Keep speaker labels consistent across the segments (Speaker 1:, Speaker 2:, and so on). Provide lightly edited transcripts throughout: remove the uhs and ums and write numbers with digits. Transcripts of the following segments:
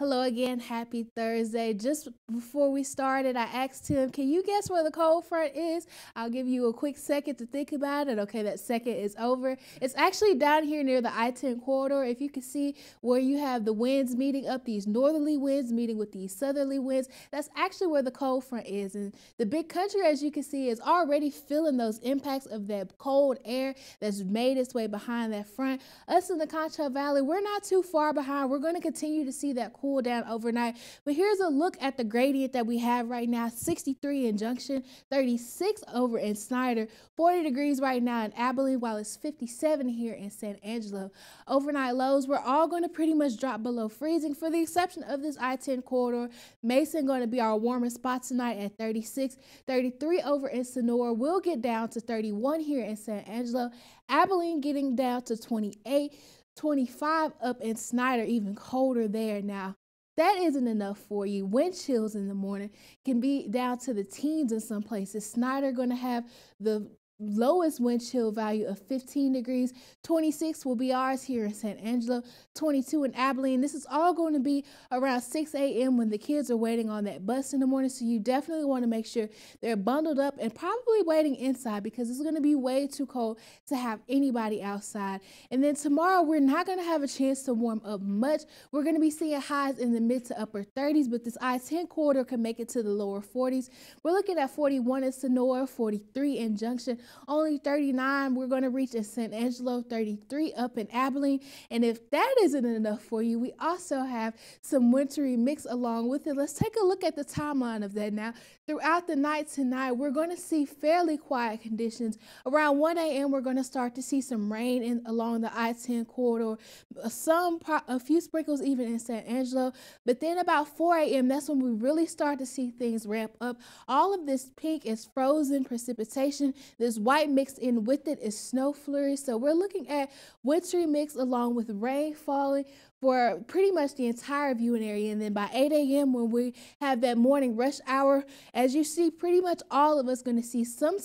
Speaker 1: Hello again. Happy Thursday. Just before we started, I asked Tim, can you guess where the cold front is? I'll give you a quick second to think about it. Okay, that second is over. It's actually down here near the I-10 corridor. If you can see where you have the winds meeting up, these northerly winds meeting with these southerly winds, that's actually where the cold front is. And the big country, as you can see, is already feeling those impacts of that cold air that's made its way behind that front. Us in the Concho Valley, we're not too far behind. We're going to continue to see that cool down overnight. But here's a look at the gradient that we have right now. 63 in Junction, 36 over in Snyder, 40 degrees right now in Abilene, while it's 57 here in San Angelo. Overnight lows, we're all going to pretty much drop below freezing for the exception of this I-10 corridor. Mason going to be our warmest spot tonight at 36, 33 over in Sonora. We'll get down to 31 here in San Angelo. Abilene getting down to 28, 25 up in Snyder, even colder there now. That isn't enough for you. Wind chills in the morning can be down to the teens in some places. Snyder going to have the lowest wind chill value of 15 degrees. 26 will be ours here in San Angelo, 22 in Abilene. This is all going to be around 6 a.m. when the kids are waiting on that bus in the morning. So you definitely want to make sure they're bundled up and probably waiting inside because it's going to be way too cold to have anybody outside. And then tomorrow, we're not going to have a chance to warm up much. We're going to be seeing highs in the mid to upper 30s, but this I-10 corridor can make it to the lower 40s. We're looking at 41 in Sonora, 43 in Junction, only 39 we're going to reach in San Angelo, 33 up in Abilene. And if that isn't enough for you, we also have some wintry mix along with it. Let's take a look at the timeline of that now. Throughout the night tonight, we're going to see fairly quiet conditions. Around 1 a.m., we're going to start to see some rain along the I-10 corridor, a few sprinkles even in San Angelo. But then about 4 a.m., that's when we really start to see things ramp up. All of this pink is frozen precipitation. This white mixed in with it is snow flurries. So we're looking at wintry mix along with rain falling for pretty much the entire viewing area. And then by 8 a.m. when we have that morning rush hour, as you see, pretty much all of us going to see some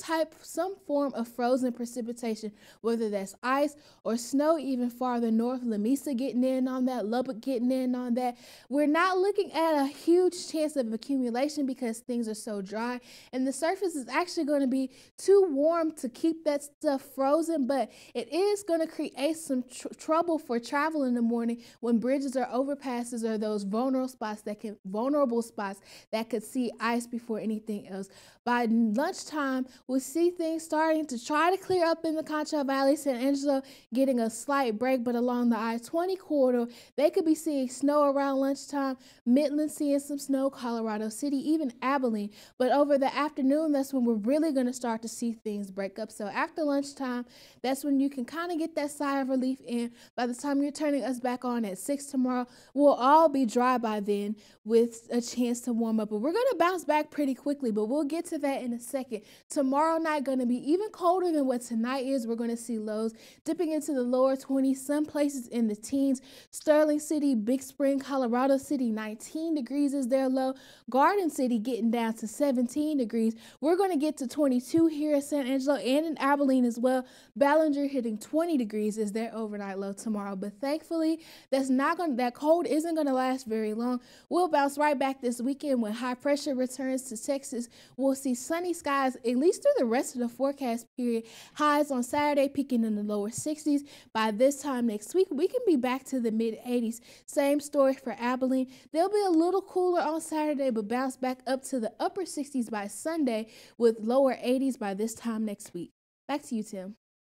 Speaker 1: form of frozen precipitation, whether that's ice or snow even farther north. Lamesa getting in on that, Lubbock getting in on that. We're not looking at a huge chance of accumulation because things are so dry and the surface is actually going to be too warm to keep that stuff frozen, but it is going to create some trouble for travel in the morning when bridges or overpasses are those vulnerable spots that could see ice before anything else. By lunchtime, we'll see things starting to try to clear up in the Concho Valley. San Angelo getting a slight break, but along the I-20 corridor, they could be seeing snow around lunchtime. Midland seeing some snow, Colorado City, even Abilene. But over the afternoon, that's when we're really going to start to see things break up. So after lunchtime, that's when you can kind of get that sigh of relief in. By the time you're turning us back on at 6 tomorrow, we'll all be dry by then with a chance to warm up. But we're going to bounce back pretty quickly, but we'll get to that in a second. Tomorrow night going to be even colder than what tonight is. We're going to see lows dipping into the lower 20s, some places in the teens. Sterling City, Big Spring, Colorado City, 19 degrees is their low. Garden City getting down to 17 degrees. We're going to get to 22 here in San Angelo and in Abilene as well. Ballinger hitting 20 degrees is their overnight low tomorrow. But thankfully, that cold isn't going to last very long. We'll bounce right back this weekend when high pressure returns to Texas. We'll see sunny skies at least through the rest of the forecast period. Highs on Saturday peaking in the lower 60s. By this time next week, we can be back to the mid 80s. Same story for Abilene. They'll be a little cooler on Saturday, but bounce back up to the upper 60s by Sunday with lower 80s by this time next week. Back to you, Tim.